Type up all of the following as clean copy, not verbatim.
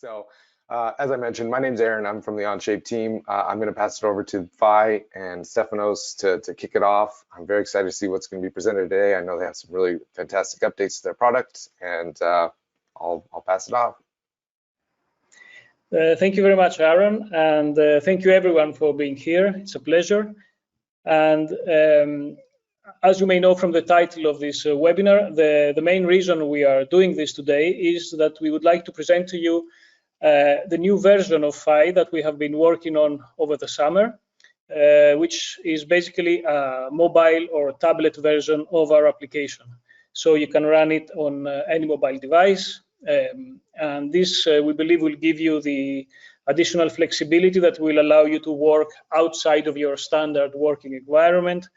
So, as I mentioned, my name's Aaron. I'm from the Onshape team. I'm going to pass it over to Phi and Stefanos to kick it off. I'm very excited to see what's going to be presented today. I know they have some really fantastic updates to their product, and I'll pass it off. Thank you very much, Aaron, and thank you everyone for being here. It's a pleasure. And as you may know from the title of this webinar, the main reason we are doing this today is that we would like to present to you the new version of Phi that we have been working on over the summer, which is basically a mobile or tablet version of our application. So you can run it on any mobile device. And this, we believe, will give you the additional flexibility that will allow you to work outside of your standard working environment,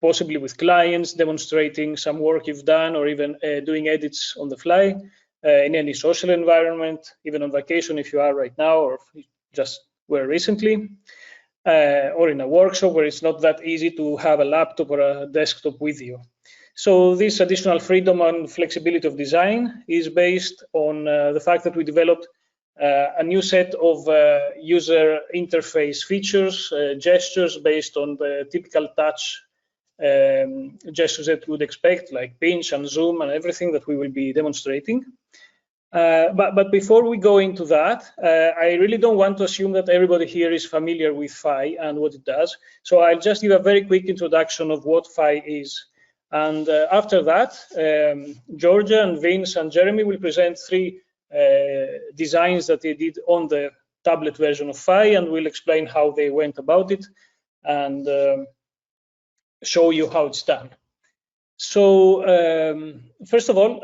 possibly with clients, demonstrating some work you've done, or even doing edits on the fly in any social environment, even on vacation if you are right now, or just were recently, or in a workshop where it's not that easy to have a laptop or a desktop with you. So this additional freedom and flexibility of design is based on the fact that we developed a new set of user interface features, gestures based on the typical touch gestures that you would expect, like pinch and zoom and everything that we will be demonstrating. But before we go into that, I really don't want to assume that everybody here is familiar with Phi and what it does. So I'll just give a very quick introduction of what Phi is. And after that, Georgia and Vince and Jeremy will present three designs that they did on the tablet version of Phi, and we'll explain how they went about it and show you how it's done. So first of all,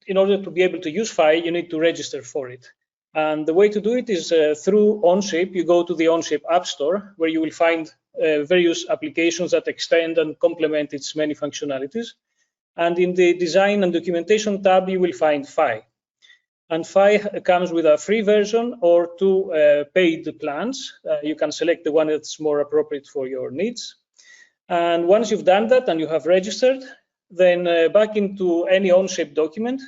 in order to be able to use Phi, you need to register for it. And the way to do it is through Onshape. You go to the Onshape App Store, where you will find various applications that extend and complement its many functionalities. And in the Design and Documentation tab, you will find Phi. And Phi comes with a free version or two paid plans. You can select the one that's more appropriate for your needs. And once you've done that and you have registered, then back into any Onshape document,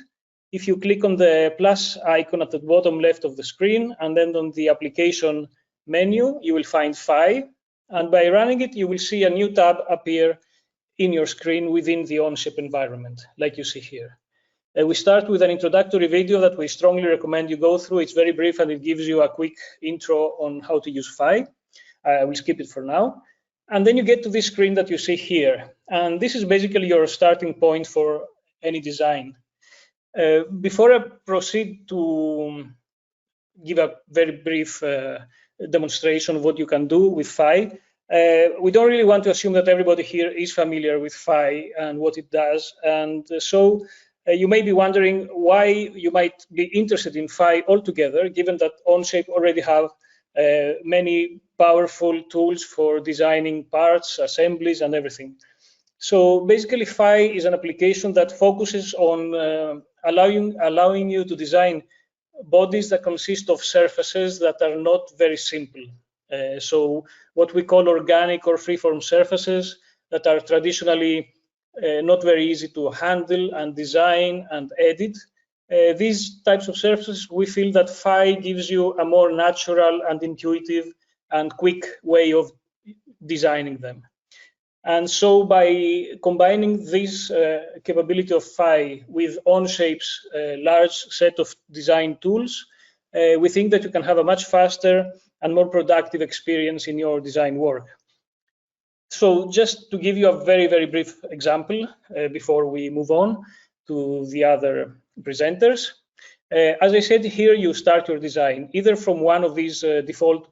if you click on the plus icon at the bottom left of the screen and then on the application menu, you will find Phi. And by running it, you will see a new tab appear in your screen within the Onshape environment, like you see here. We start with an introductory video that we strongly recommend you go through. It's very brief and it gives you a quick intro on how to use Phi. We'll skip it for now. And then you get to this screen that you see here. And this is basically your starting point for any design. Before I proceed to give a very brief demonstration of what you can do with Phi, we don't really want to assume that everybody here is familiar with Phi and what it does. And so you may be wondering why you might be interested in Phi altogether, given that Onshape already have many powerful tools for designing parts, assemblies, and everything. So basically, Phi is an application that focuses on allowing you to design bodies that consist of surfaces that are not very simple. So what we call organic or freeform surfaces that are traditionally not very easy to handle and design and edit. These types of surfaces, we feel that Phi gives you a more natural and intuitive and quick way of designing them. And so by combining this capability of Phi with Onshape's large set of design tools, we think that you can have a much faster and more productive experience in your design work. So just to give you a very, very brief example before we move on to the other presenters. As I said, here you start your design either from one of these default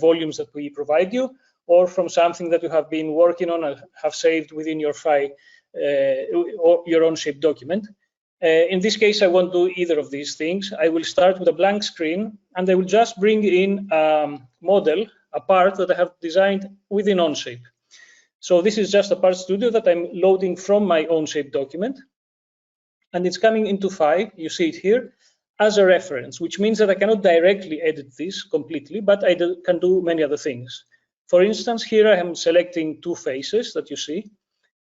volumes that we provide you, or from something that you have been working on and have saved within your Phi or your Onshape document. In this case, I won't do either of these things. I will start with a blank screen, and I will just bring in a model, a part that I have designed within Onshape. So this is just a part studio that I'm loading from my Onshape document, and it's coming into Phi. You see it here as a reference, which means that I cannot directly edit this completely, but I can do many other things. For instance, here I am selecting two faces that you see,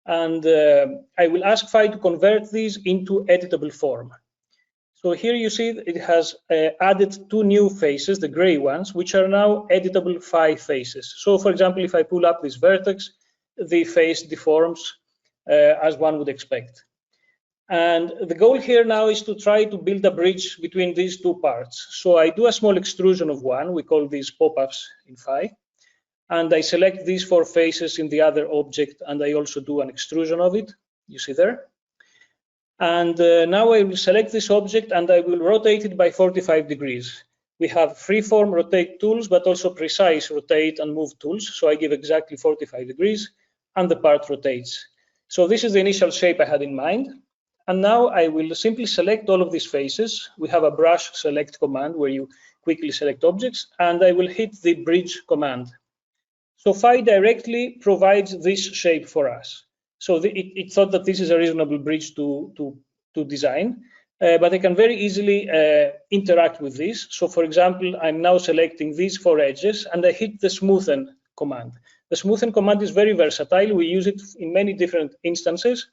and I will ask Phi to convert these into editable form. So here you see it has added two new faces, the gray ones, which are now editable phi faces. So for example, if I pull up this vertex, the face deforms as one would expect. And the goal here now is to try to build a bridge between these two parts. So I do a small extrusion of one, we call these pop-ups in phi, and I select these four faces in the other object, and I also do an extrusion of it, you see there. And now I will select this object and I will rotate it by 45 degrees. We have freeform rotate tools, but also precise rotate and move tools. So I give exactly 45 degrees and the part rotates. So this is the initial shape I had in mind. And now I will simply select all of these faces. We have a brush select command where you quickly select objects, and I will hit the bridge command. So phi directly provides this shape for us. So it thought that this is a reasonable bridge to design, but I can very easily interact with this. So for example, I'm now selecting these four edges and I hit the smoothen command. The smoothen command is very versatile. We use it in many different instances.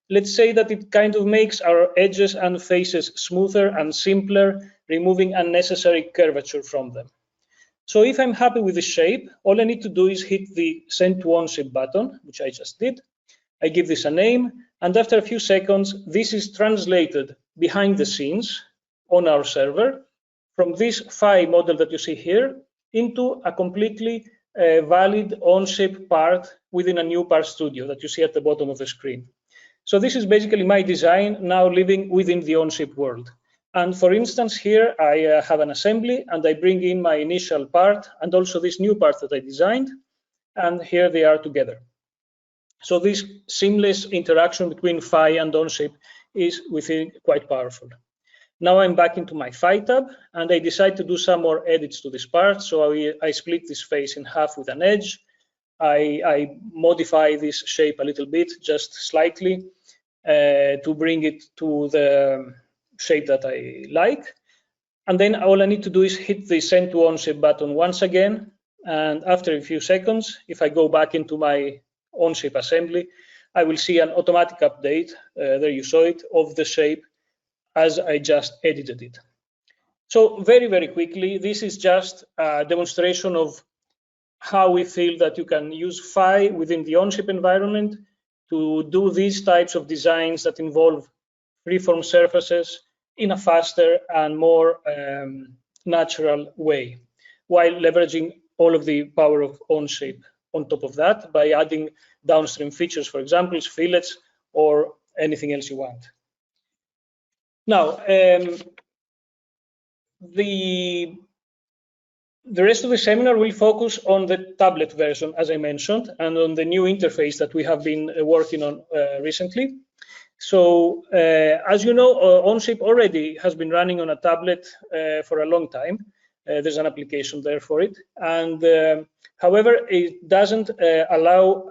Let's say that it kind of makes our edges and faces smoother and simpler, removing unnecessary curvature from them. So if I'm happy with the shape, all I need to do is hit the send to Onshape button, which I just did. I give this a name, and after a few seconds, this is translated behind the scenes on our server from this phi model that you see here into a completely valid Onshape part within a new part studio that you see at the bottom of the screen. So this is basically my design now living within the Onshape world. And for instance, here I have an assembly and I bring in my initial part and also this new part that I designed, and here they are together. So this seamless interaction between phi and Onshape is, we think, quite powerful. Now I'm back into my phi tab and I decide to do some more edits to this part. So I split this face in half with an edge. I modify this shape a little bit, just slightly, to bring it to the shape that I like. And then all I need to do is hit the send to Onshape button once again. And after a few seconds, if I go back into my Onshape assembly, I will see an automatic update, there you saw it, of the shape as I just edited it. So very, very quickly, this is just a demonstration of how we feel that you can use phi within the Onshape environment to do these types of designs that involve freeform surfaces in a faster and more natural way, while leveraging all of the power of Onshape on top of that by adding downstream features, for example, fillets or anything else you want. Now, the rest of the seminar will focus on the tablet version, as I mentioned, and on the new interface that we have been working on recently. So, as you know, Onshape already has been running on a tablet for a long time. There's an application there for it. And however, it doesn't allow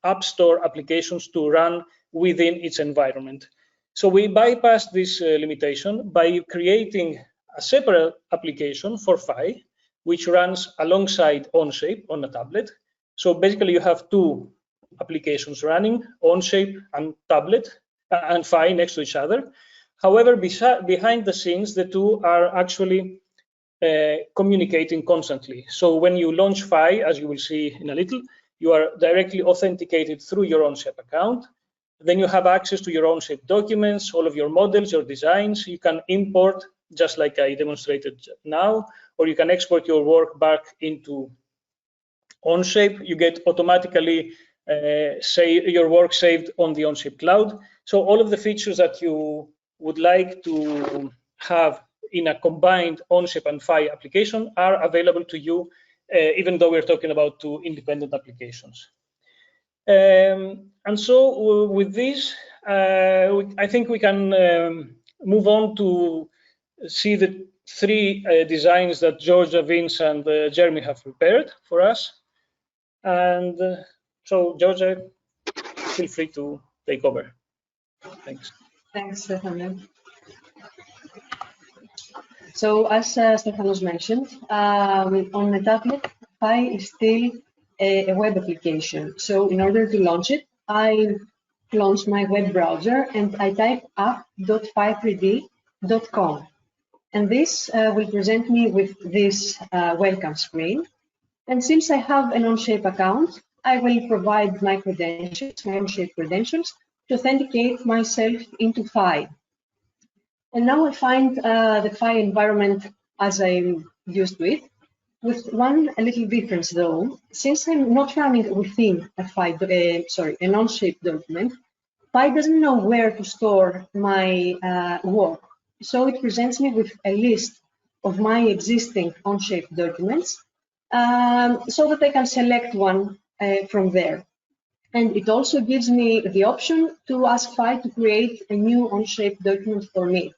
App Store applications to run within its environment. So we bypassed this limitation by creating a separate application for phi, which runs alongside Onshape on a tablet. So basically you have two applications running, Onshape and tablet, and phi next to each other. However, behind the scenes, the two are actually communicating constantly. So when you launch phi, as you will see in a little, you are directly authenticated through your Onshape account. Then you have access to your Onshape documents, all of your models, your designs. You can import, just like I demonstrated now, or you can export your work back into Onshape. You get automatically your work saved on the Onshape cloud. So all of the features that you would like to have in a combined Onshape and phi application are available to you, even though we're talking about two independent applications. And so with this, I think we can move on to see the three designs that Georgia, Vince, and Jeremy have prepared for us. And so, Georgia, feel free to take over. Thanks. Thanks, Stefano. So, as Stefanos mentioned, on the tablet, phi is still a web application. So, in order to launch it, I launch my web browser and I type app.phi3d onshape.com. And this will present me with this welcome screen. And since I have an Onshape account, I will provide my credentials, my Onshape credentials, to authenticate myself into Phi. And now I find the Phi environment as I'm used to it, with one little difference though. Since I'm not running within a an Onshape document, Phi doesn't know where to store my work. So it presents me with a list of my existing Onshape documents so that I can select one from there. And it also gives me the option to ask Phi to create a new Onshape document for me.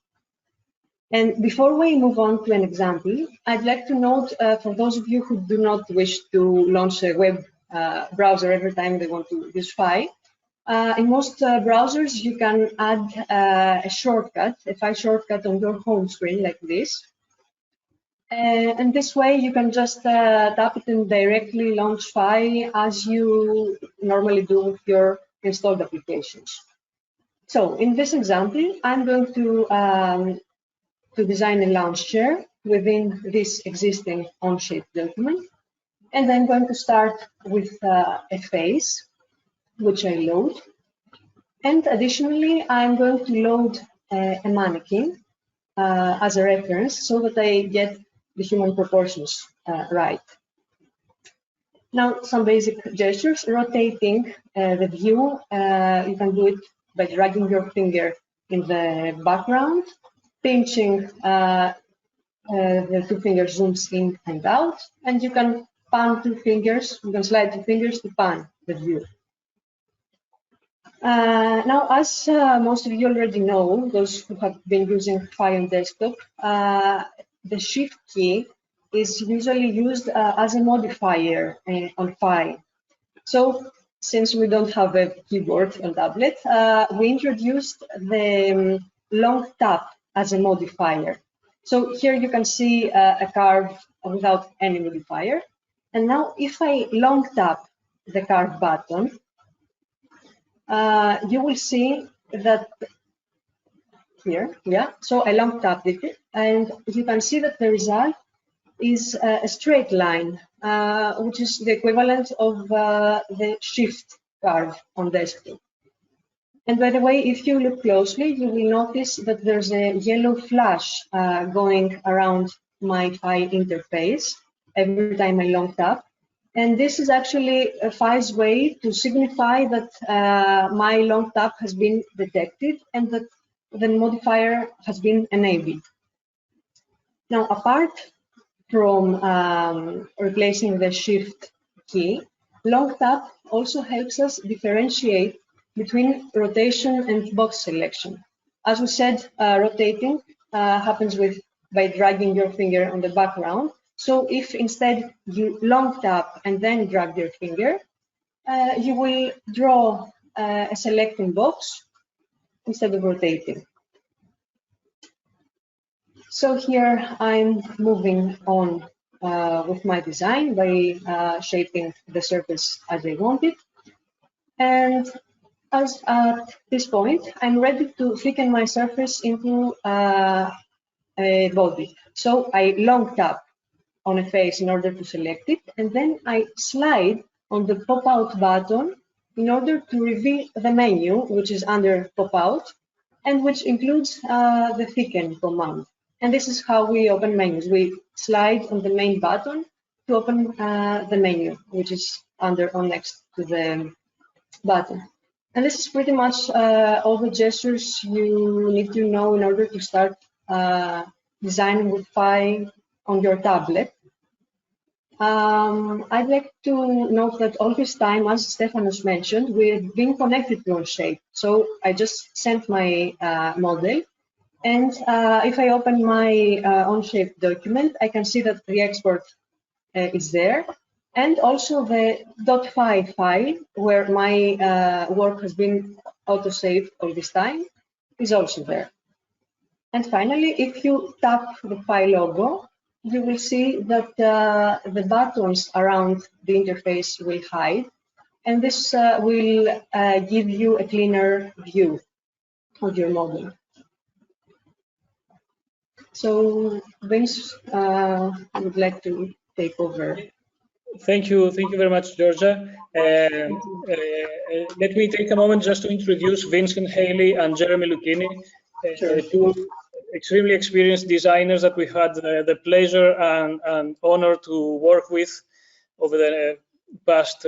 And before we move on to an example, I'd like to note for those of you who do not wish to launch a web browser every time they want to use Phi, in most browsers, you can add a shortcut, a Phi shortcut on your home screen like this. And this way you can just tap it and directly launch Phi as you normally do with your installed applications. So in this example, I'm going to design a launch chair within this existing Onshape document. And I'm going to start with a face, which I load. And additionally, I'm going to load a mannequin as a reference so that I get the human proportions right. Now, some basic gestures. Rotating the view, you can do it by dragging your finger in the background, pinching the two fingers zooms in and out, and you can pan two fingers, you can slide two fingers to pan the view. Now, as most of you already know, those who have been using Phi on desktop, the Shift key is usually used as a modifier on Phi. So, since we don't have a keyboard on tablet, we introduced the long tap as a modifier. So here you can see a curve without any modifier. And now if I long tap the curve button, you will see that here, yeah, so I long tapped it, and you can see that the result is a straight line, which is the equivalent of the shift curve on desktop. And by the way, if you look closely, you will notice that there's a yellow flash going around my Phi interface every time I long tap. And this is actually a Phi's way to signify that my long tap has been detected and that the modifier has been enabled. Now, apart from replacing the Shift key, long tap also helps us differentiate between rotation and box selection. As we said, rotating happens by dragging your finger on the background. So if instead you long tap and then drag your finger, you will draw a selecting box instead of rotating. So here I'm moving on with my design by shaping the surface as I want it. And as at this point, I'm ready to thicken my surface into a body. So I long tap on a face in order to select it, and then I slide on the pop-out button in order to reveal the menu, which is under pop-out, and which includes the thicken command. And this is how we open menus. We slide on the main button to open the menu, which is under or next to the button. And this is pretty much all the gestures you need to know in order to start designing with Phi on your tablet. I'd like to note that all this time, as Stefanos mentioned, we've been connected to Onshape. So I just sent my model. And if I open my Onshape document, I can see that the export is there. And also the .phi file, where my work has been auto-saved all this time, is also there. And finally, if you tap the Phi logo, you will see that the buttons around the interface will hide, and this will give you a cleaner view of your model. So Vince, I would like to take over. Thank you very much, Georgia. Let me take a moment just to introduce Vincent Haley and Jeremy Lucchini, Sure. two extremely experienced designers that we had the pleasure and honor to work with over the past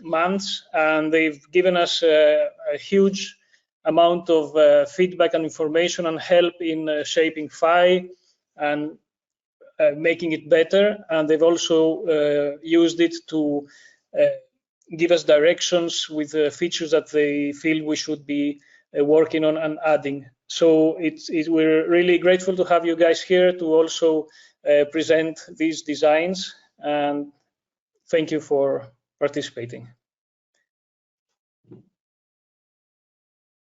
months, and they've given us a huge amount of feedback and information and help in shaping Phi and making it better. And they've also used it to give us directions with features that they feel we should be working on and adding. So we're really grateful to have you guys here to also present these designs, and thank you for participating.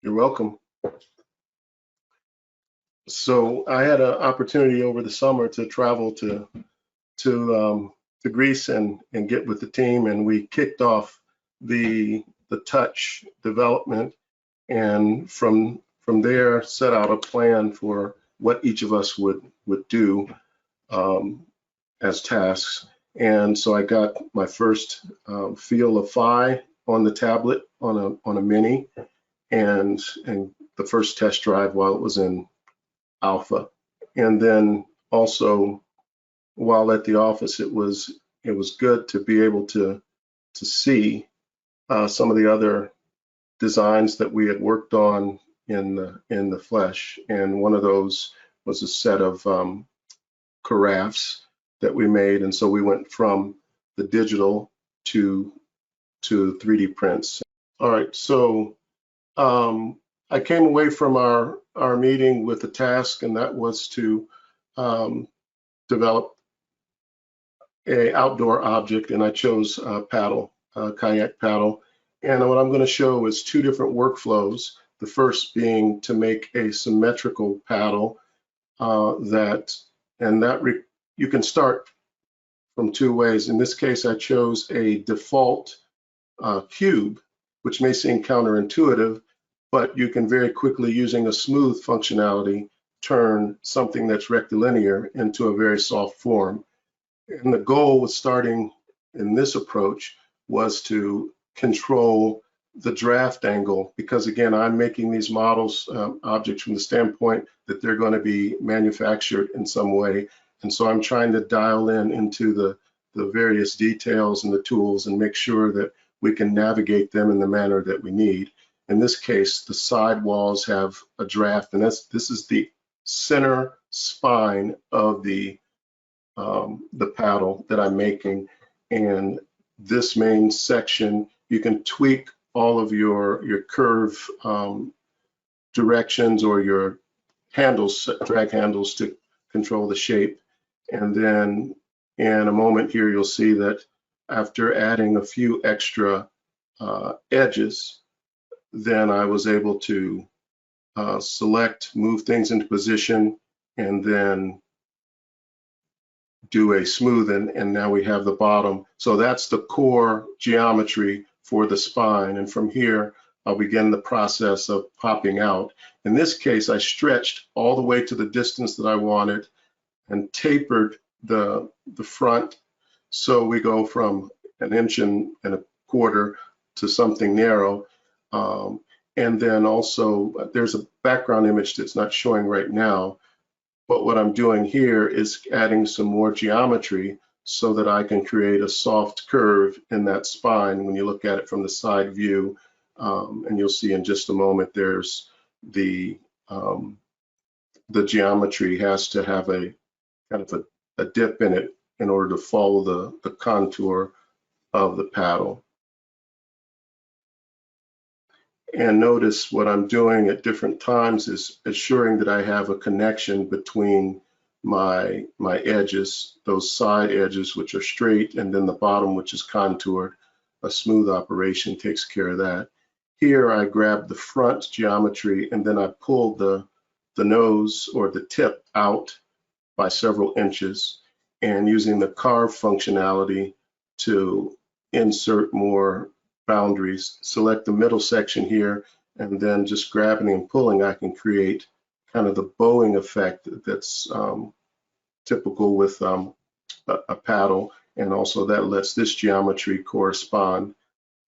You're welcome. So I had an opportunity over the summer to travel to Greece and get with the team, and we kicked off the touch development, and from there set out a plan for what each of us would do as tasks. And so I got my first feel of Phi on the tablet on a mini, and the first test drive while it was in alpha. And then also while at the office, it was good to be able to see some of the other designs that we had worked on in the flesh. And one of those was a set of carafes that we made. And so we went from the digital to 3D prints. All right, so I came away from our meeting with a task, and that was to develop a outdoor object, and I chose paddle, kayak paddle. And what I'm going to show is two different workflows. The first being to make a symmetrical paddle you can start from two ways. In this case, I chose a default cube, which may seem counterintuitive, but you can very quickly, using a smooth functionality, turn something that's rectilinear into a very soft form. And the goal with starting in this approach was to control the draft angle, because again, I'm making these models, objects from the standpoint that they're going to be manufactured in some way. And so I'm trying to dial into the various details and the tools and make sure that we can navigate them in the manner that we need. In this case, the side walls have a draft, and this is the center spine of the paddle that I'm making. And this main section, you can tweak all of your curve directions or your handles, drag handles, to control the shape. And then in a moment here, you'll see that after adding a few extra edges, then I was able to select, move things into position, and then do a smoothen, and now we have the bottom. So that's the core geometry for the spine. And from here, I'll begin the process of popping out. In this case, I stretched all the way to the distance that I wanted and tapered the front. So we go from 1.25 inches to something narrow. And then also there's a background image that's not showing right now, but what I'm doing here is adding some more geometry so that I can create a soft curve in that spine when you look at it from the side view. And you'll see in just a moment, there's the geometry has to have a kind of a dip in it in order to follow the contour of the paddle. And notice what I'm doing at different times is assuring that I have a connection between my edges, those side edges which are straight, and then the bottom which is contoured. A smooth operation takes care of that. Here I grab the front geometry and then I pull the nose or the tip out by several inches, and using the carve functionality to insert more boundaries, select the middle section here, and then just grabbing and pulling, I can create kind of the bowing effect that's typical with a paddle, and also that lets this geometry correspond.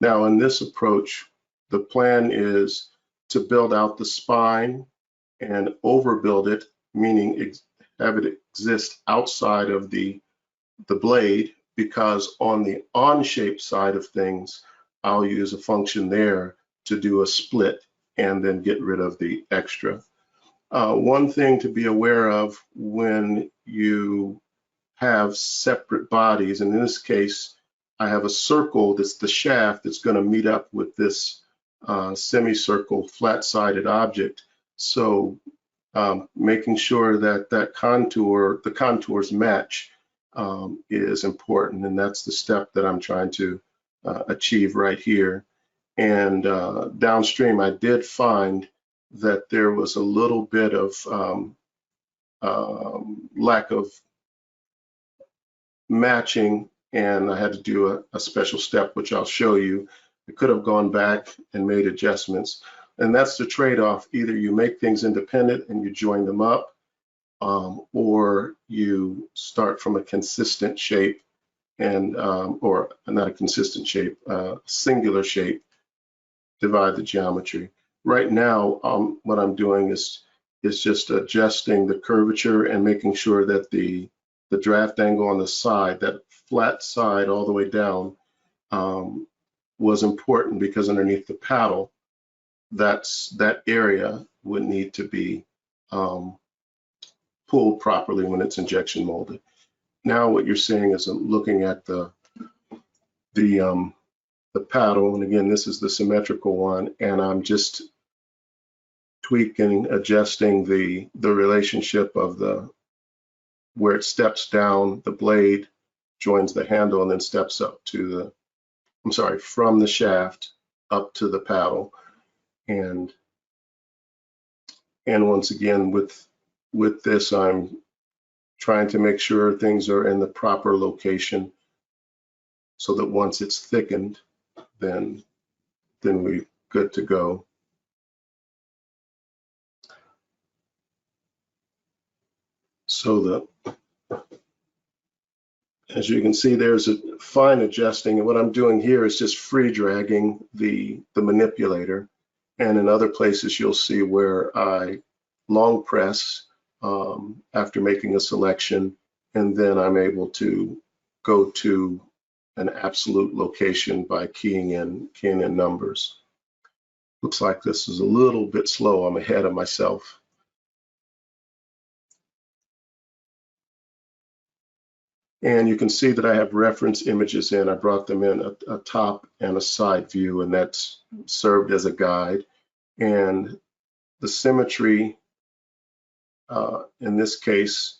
Now in this approach, the plan is to build out the spine and overbuild it, meaning have it exist outside of the blade, because on the Onshape side of things, I'll use a function there to do a split and then get rid of the extra. One thing to be aware of when you have separate bodies, and in this case, I have a circle that's the shaft that's going to meet up with this semicircle flat-sided object. So making sure that the contours match is important, and that's the step that I'm trying to achieve right here. And downstream, I did find that there was a little bit of lack of matching, and I had to do a special step, which I'll show you. I could have gone back and made adjustments, and that's the trade-off. Either you make things independent and you join them up, or you start from a consistent shape and or not a consistent shape, singular shape, divide the geometry. Right now, what I'm doing is just adjusting the curvature and making sure that the draft angle on the side, that flat side all the way down, was important, because underneath the paddle, that area would need to be pulled properly when it's injection molded. Now what you're seeing is I'm looking at the paddle, and again, this is the symmetrical one, and I'm just tweaking, adjusting the relationship of where it steps down, the blade joins the handle and then steps up to from the shaft up to the paddle. And once again, with this, I'm trying to make sure things are in the proper location, so that once it's thickened, then we're good to go. So as you can see, there's a fine adjusting, and what I'm doing here is just free dragging the manipulator. And in other places, you'll see where I long press after making a selection, and then I'm able to go to an absolute location by keying in numbers. Looks like this is a little bit slow. I'm ahead of myself. And you can see that I have reference images in. I brought them in a top and a side view, and that's served as a guide. And the symmetry in this case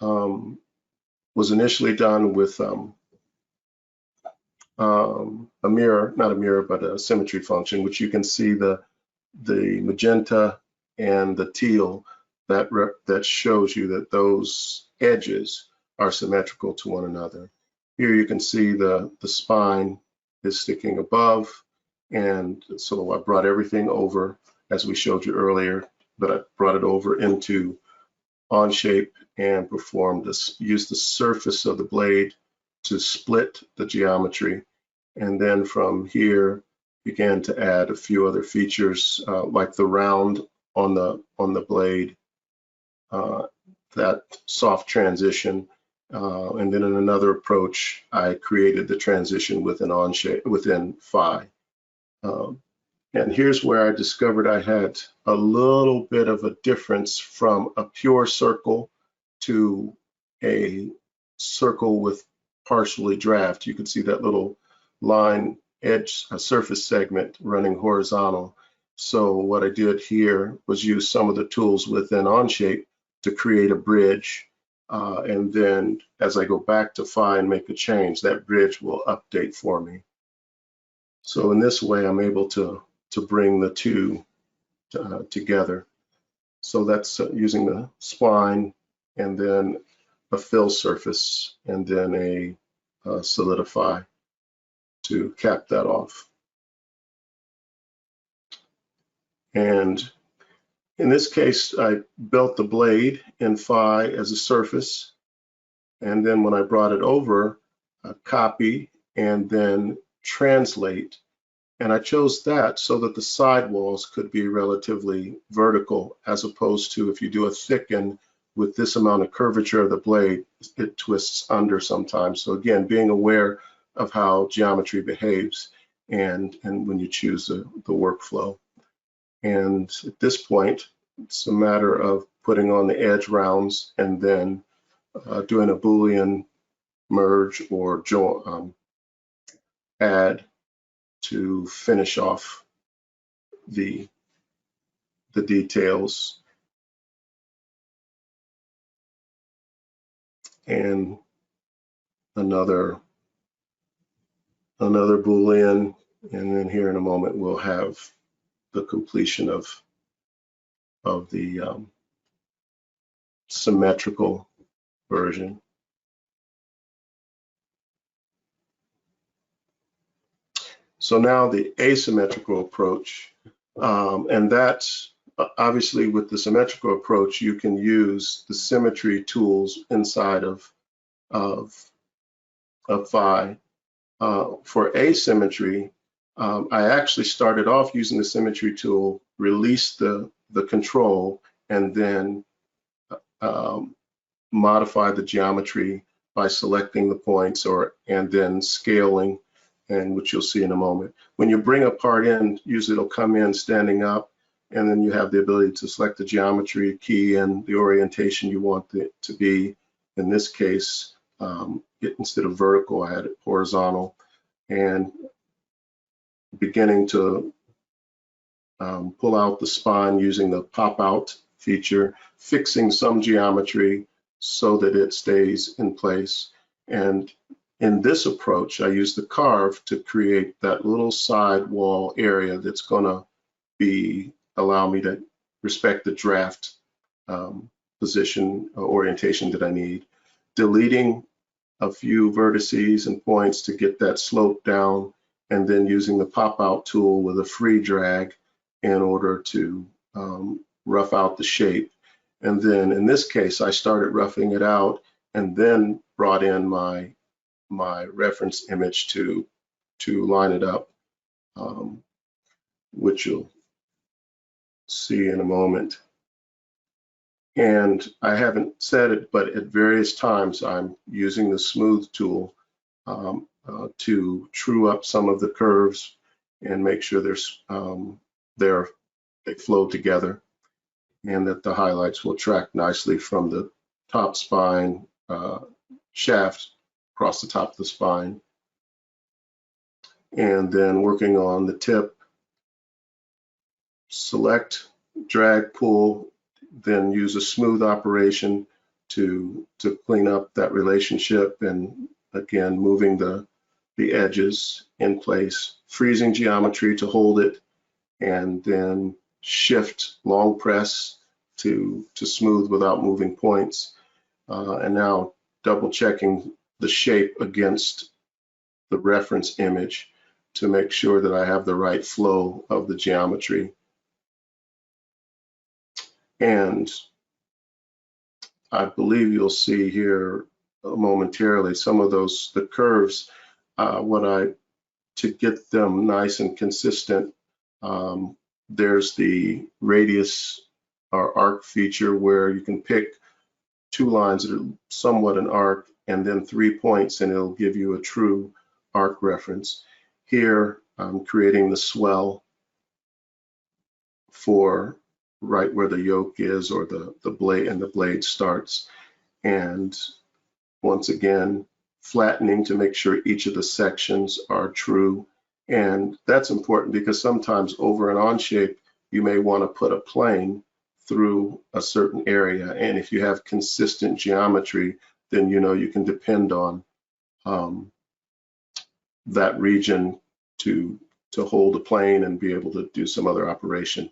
was initially done with a mirror, not a mirror, but a symmetry function, which you can see the magenta and the teal that shows you that those edges are symmetrical to one another. Here you can see the spine is sticking above, and so I brought everything over as we showed you earlier, but I brought it over into Onshape and used the surface of the blade to split the geometry, and then from here began to add a few other features like the round on the blade, that soft transition, and then in another approach I created the transition within Onshape, within Phi. And here's where I discovered I had a little bit of a difference from a pure circle to a circle with partially draft. You can see that little line edge, a surface segment running horizontal. So what I did here was use some of the tools within Onshape to create a bridge. And then as I go back to Phi and make a change, that bridge will update for me. So in this way, I'm able to bring the two together. So that's using the spline and then a fill surface and then a solidify to cap that off. And In this case, I built the blade in Phi as a surface. And then when I brought it over, copy and then translate. And I chose that so that the sidewalls could be relatively vertical, as opposed to if you do a thicken with this amount of curvature of the blade, it twists under sometimes. So again, being aware of how geometry behaves and when you choose the workflow. And at this point, it's a matter of putting on the edge rounds and then doing a Boolean merge or add to finish off the details. And another Boolean, and then here in a moment we'll have the completion of the symmetrical version. So now the asymmetrical approach, and that's obviously with the symmetrical approach, you can use the symmetry tools inside of Phi. For asymmetry, I actually started off using the symmetry tool, released the control, and then modify the geometry by selecting the points and then scaling, and which you'll see in a moment. When you bring a part in, usually it'll come in standing up, and then you have the ability to select the geometry key and the orientation you want it to be. In this case, instead of vertical, I had it horizontal, and beginning to pull out the spine using the pop out feature, fixing some geometry so that it stays in place. And in this approach, I use the carve to create that little side wall area that's going to allow me to respect the draft position orientation that I need. Deleting a few vertices and points to get that slope down, and then using the pop out tool with a free drag in order to rough out the shape. And then in this case, I started roughing it out and then brought in my reference image to line it up, which you'll see in a moment. And I haven't said it, but at various times I'm using the smooth tool to true up some of the curves and make sure they flow together, and that the highlights will track nicely from the top spine shaft across the top of the spine. And then working on the tip, select, drag, pull, then use a smooth operation to clean up that relationship, and again moving the edges in place, freezing geometry to hold it, and then shift, long press to smooth without moving points. And now double checking the shape against the reference image to make sure that I have the right flow of the geometry. And I believe you'll see here momentarily some of the curves, to get them nice and consistent. There's the radius or arc feature where you can pick two lines that are somewhat an arc and then 3 points, and it'll give you a true arc reference. Here, I'm creating the swell for right where the yoke is, or the blade, and the blade starts. And once again, flattening to make sure each of the sections are true. And that's important because sometimes over an Onshape, you may want to put a plane through a certain area. And if you have consistent geometry, then you can depend on that region to hold a plane and be able to do some other operation.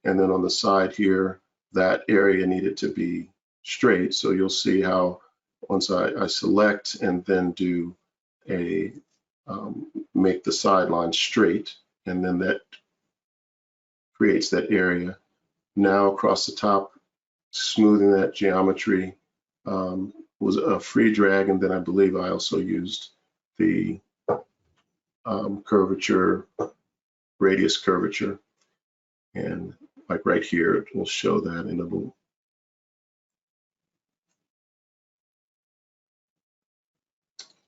And then on the side here, that area needed to be straight. So you'll see how once I select and then do make the sideline straight, and then that creates that area. now across the top, smoothing that geometry was a free drag, and then I believe I also used the curvature, radius curvature, and like right here, it will show that, and it will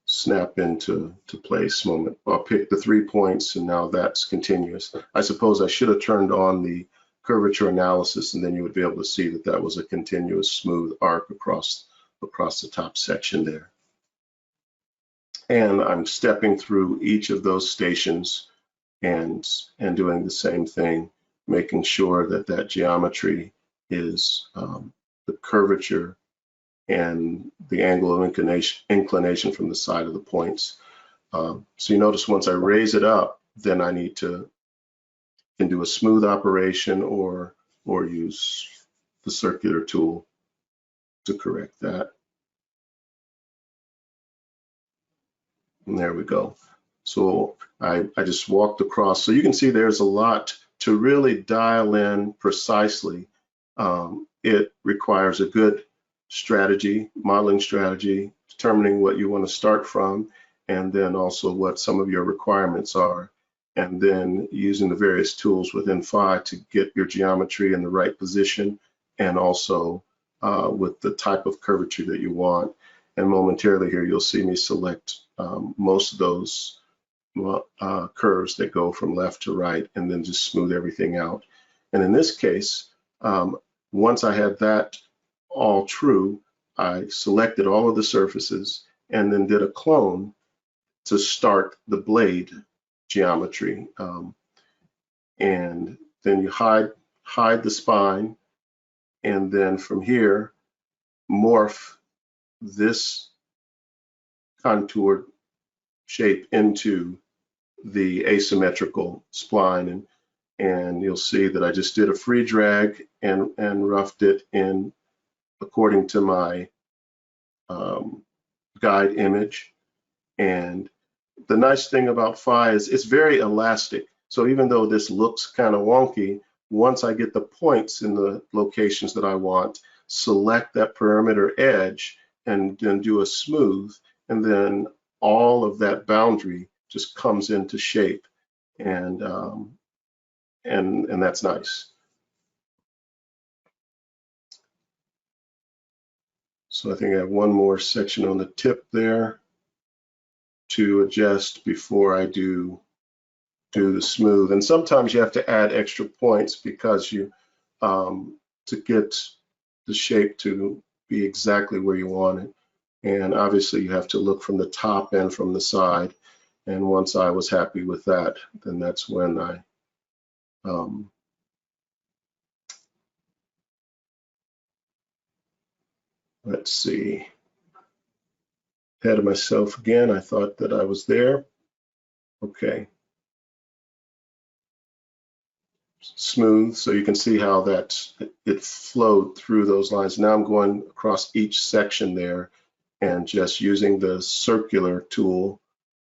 snap into place moment. I'll pick the 3 points, and now that's continuous. I suppose I should have turned on the curvature analysis, and then you would be able to see that that was a continuous smooth arc across the top section there. And I'm stepping through each of those stations and doing the same thing, making sure that that geometry is the curvature and the angle of inclination from the side of the points. So you notice once I raise it up, then I can do a smooth operation or use the circular tool to correct that. And there we go. So I just walked across. So you can see there's a lot to really dial in precisely. It requires a good strategy, modeling strategy, determining what you want to start from, and then also what some of your requirements are, and then using the various tools within Phi to get your geometry in the right position, and also with the type of curvature that you want. And momentarily here, you'll see me select most of those curves that go from left to right, and then just smooth everything out. And in this case, once I had that all true, I selected all of the surfaces and then did a clone to start the blade geometry. And then you hide the spine, and then from here, morph this contoured shape into the asymmetrical spline. And you'll see that I just did a free drag and roughed it in according to my guide image. And the nice thing about Phi is it's very elastic. So even though this looks kind of wonky, once I get the points in the locations that I want, select that perimeter edge and then do a smooth, and then all of that boundary just comes into shape, and that's nice. So I think I have one more section on the tip there to adjust before I do the smooth. And sometimes you have to add extra points because you to get the shape to be exactly where you want it. And obviously you have to look from the top and from the side. And once I was happy with that, then that's when I let's see, ahead of myself again. I thought that I was there. Okay. Smooth, so you can see how it flowed through those lines. Now I'm going across each section there and just using the circular tool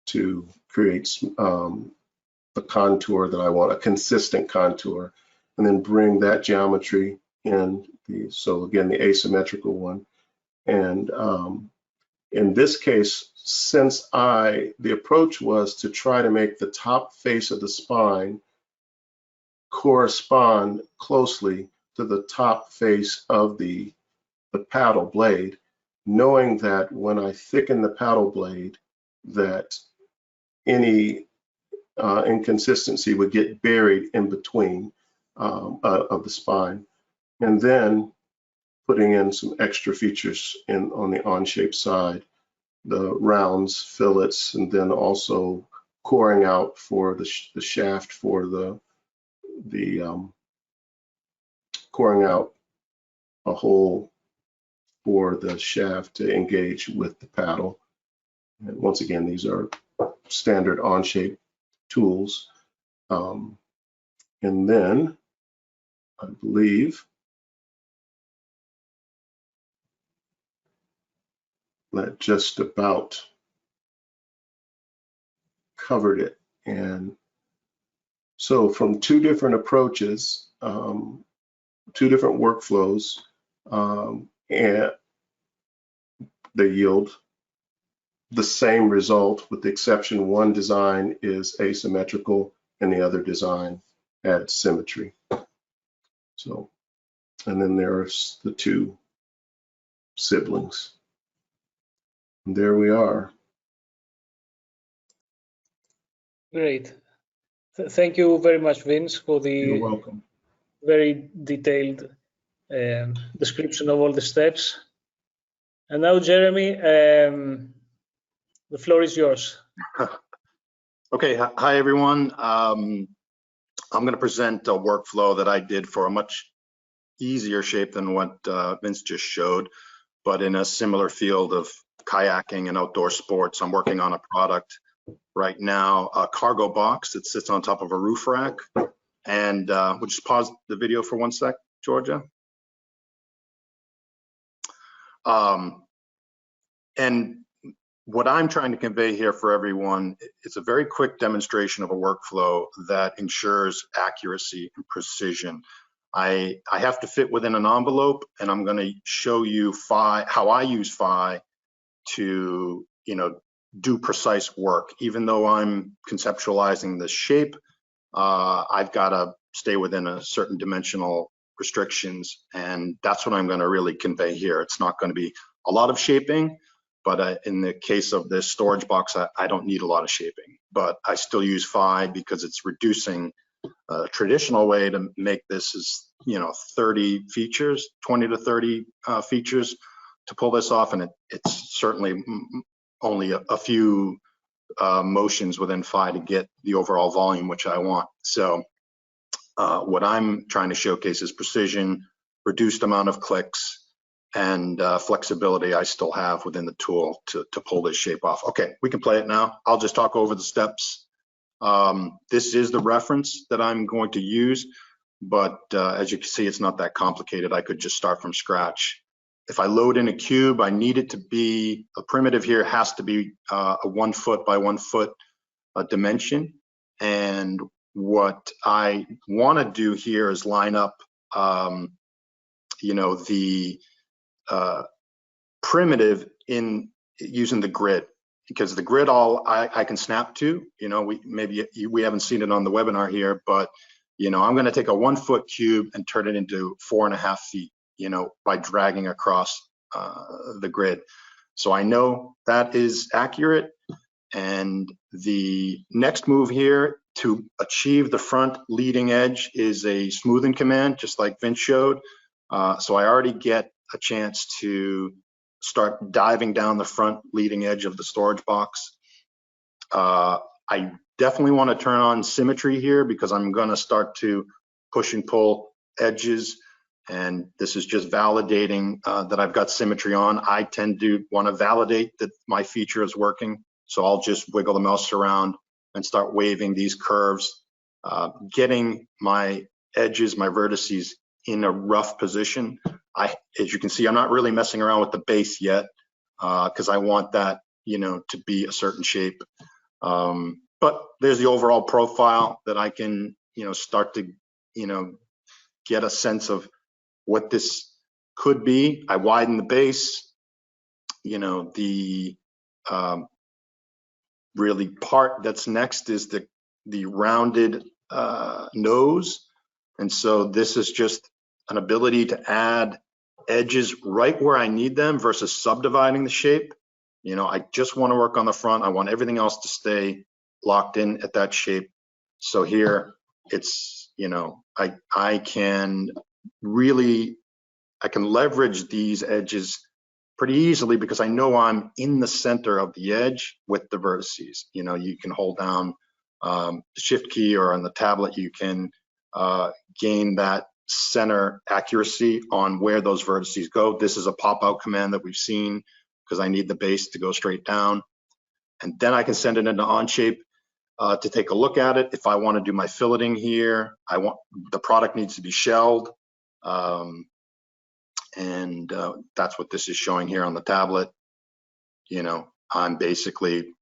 to create a contour that I want, a consistent contour, and then bring that geometry in. So again, the asymmetrical one. And in this case, since the approach was to try to make the top face of the spine correspond closely to the top face of the paddle blade, knowing that when I thicken the paddle blade, that any inconsistency would get buried in between of the spine, and then putting in some extra features on the Onshape side, the rounds, fillets, and then also coring out for the shaft for the coring out a hole for the shaft to engage with the paddle. And once again, these are standard Onshape tools. And then I believe that just about covered it. And so from two different approaches, two different workflows, and they yield the same result, with the exception one design is asymmetrical and the other design adds symmetry. So, and then there's the two siblings. And there we are. Great. Thank you very much, Vince, for You're the welcome. very detailed description of all the steps. And now, Jeremy, the floor is yours. Okay, hi everyone. I'm going to present a workflow that I did for a much easier shape than what Vince just showed, but in a similar field of kayaking and outdoor sports. I'm working on a product right now, a cargo box that sits on top of a roof rack. And we'll just pause the video for 1 sec, Georgia. And what I'm trying to convey here for everyone is a very quick demonstration of a workflow that ensures accuracy and precision. I have to fit within an envelope, and I'm going to show you how I use Phi to, do precise work. Even though I'm conceptualizing the shape, I've got to stay within a certain dimensional restrictions, and that's what I'm going to really convey here. It's not going to be a lot of shaping, but in the case of this storage box, I don't need a lot of shaping, but I still use Phi because it's reducing a traditional way to make this is 30 features, 20 to 30 features to pull this off, and it's certainly only a few motions within Phi to get the overall volume which I want. So what I'm trying to showcase is precision, reduced amount of clicks, and flexibility I still have within the tool to pull this shape off. Okay, we can play it now. I'll just talk over the steps. This is the reference that I'm going to use, but as you can see, it's not that complicated. I could just start from scratch. If I load in a cube, I need it to be, a primitive here has to be a 1 foot by 1 foot dimension. And what I want to do here is line up, the primitive in using the grid, because the grid I can snap to. We haven't seen it on the webinar here, but I'm going to take a 1 foot cube and turn it into 4.5 feet, by dragging across the grid. So I know that is accurate. And the next move here to achieve the front leading edge is a smoothing command, just like Vince showed. So I already get a chance to start diving down the front leading edge of the storage box. I definitely want to turn on symmetry here because I'm going to start to push and pull edges, and this is just validating that I've got symmetry on. I tend to want to validate that my feature is working, so I'll just wiggle the mouse around and start waving these curves, getting my edges, my vertices in a rough position. As you can see, I'm not really messing around with the base yet because I want that, to be a certain shape. But there's the overall profile that I can, start to, get a sense of what this could be. I widen the base, the really part that's next is the rounded nose. And so this is just an ability to add edges right where I need them versus subdividing the shape. I just want to work on the front. I want everything else to stay locked in at that shape. So here it's, I can leverage these edges pretty easily because I know I'm in the center of the edge with the vertices. You can hold down the shift key, or on the tablet, you can gain that center accuracy on where those vertices go. This is a pop-out command that we've seen because I need the base to go straight down. And then I can send it into Onshape to take a look at it. If I want to do my filleting here, the product needs to be shelled. And that's what this is showing here on the tablet. I'm basically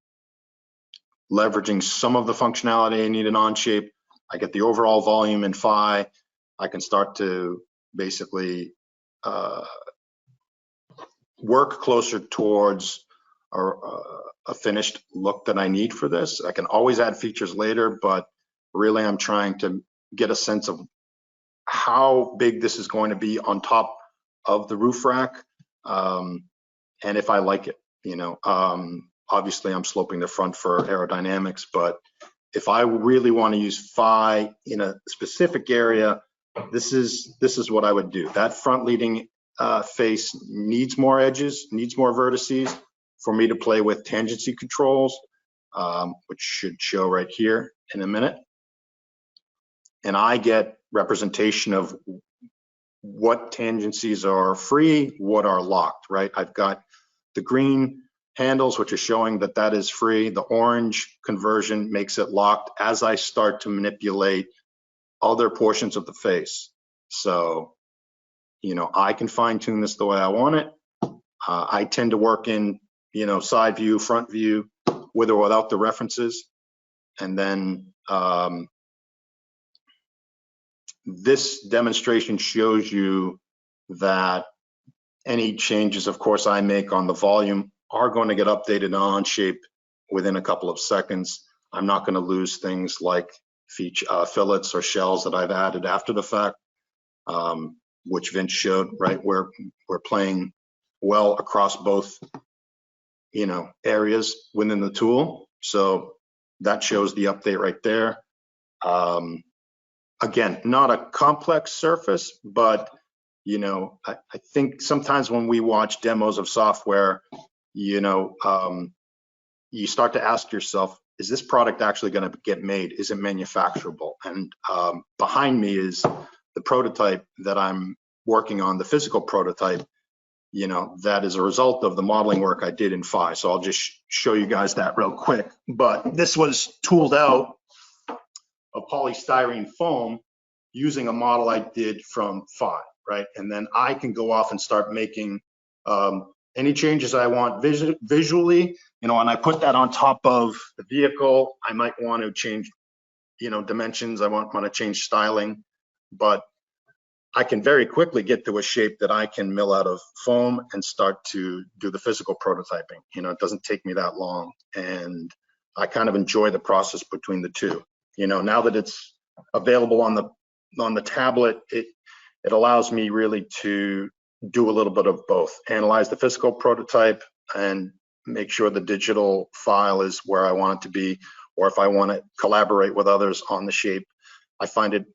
leveraging some of the functionality I need in Onshape. I get the overall volume in Phi. I can start to basically work closer towards a finished look that I need for this. I can always add features later, but really I'm trying to get a sense of how big this is going to be on top of the roof rack, and if I like it, you know. Obviously I'm sloping the front for aerodynamics, but if I really want to use phi in a specific area, this is what I would do. That front leading face needs more edges, needs more vertices for me to play with tangency controls, which should show right here in a minute. And I get representation of what tangencies are free, what are locked, right? I've got the green handles, which are showing that that is free. The orange conversion makes it locked as I start to manipulate other portions of the face. So, you know, I can fine tune this the way I want it. I tend to work in, you know, side view, front view, with or without the references. And then this demonstration shows you that any changes, of course, I make on the volume are going to get updated on Onshape within a couple of seconds. I'm not going to lose things like fillets or shells that I've added after the fact, which Vince showed, right? We're playing well across both, you know, areas within the tool. So that shows the update right there. Again, not a complex surface, but you know, I think sometimes when we watch demos of software, you know, you start to ask yourself, is this product actually going to get made? Is it manufacturable? And behind me is the prototype that I'm working on, the physical prototype, you know, that is a result of the modeling work I did in Phi. So I'll just show you guys that real quick. But this was tooled out of polystyrene foam using a model I did from Phi, right? And then I can go off and start making any changes I want visually, you know, and I put that on top of the vehicle. I might want to change, you know, dimensions. I want to change styling, but I can very quickly get to a shape that I can mill out of foam and start to do the physical prototyping. You know, it doesn't take me that long, and I kind of enjoy the process between the two. You know, now that it's available on the tablet, it allows me really to do a little bit of both, analyze the physical prototype and make sure the digital file is where I want it to be, or if I want to collaborate with others on the shape. I find it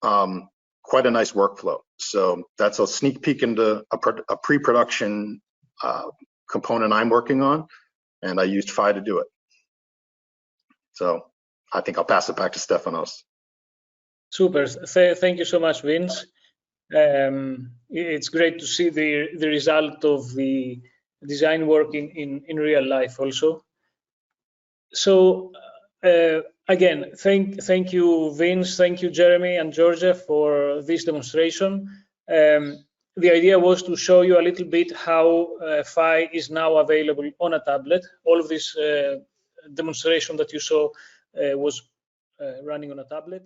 quite a nice workflow. So that's a sneak peek into a pre-production component I'm working on, and I used Phi to do it. So I think I'll pass it back to Stefanos. Super. Thank you so much, Vince. It's great to see the result of the design work in real life also. So again, thank you, Vince, thank you, Jeremy and Georgia, for this demonstration. The idea was to show you a little bit how Phi is now available on a tablet. All of this demonstration that you saw was running on a tablet.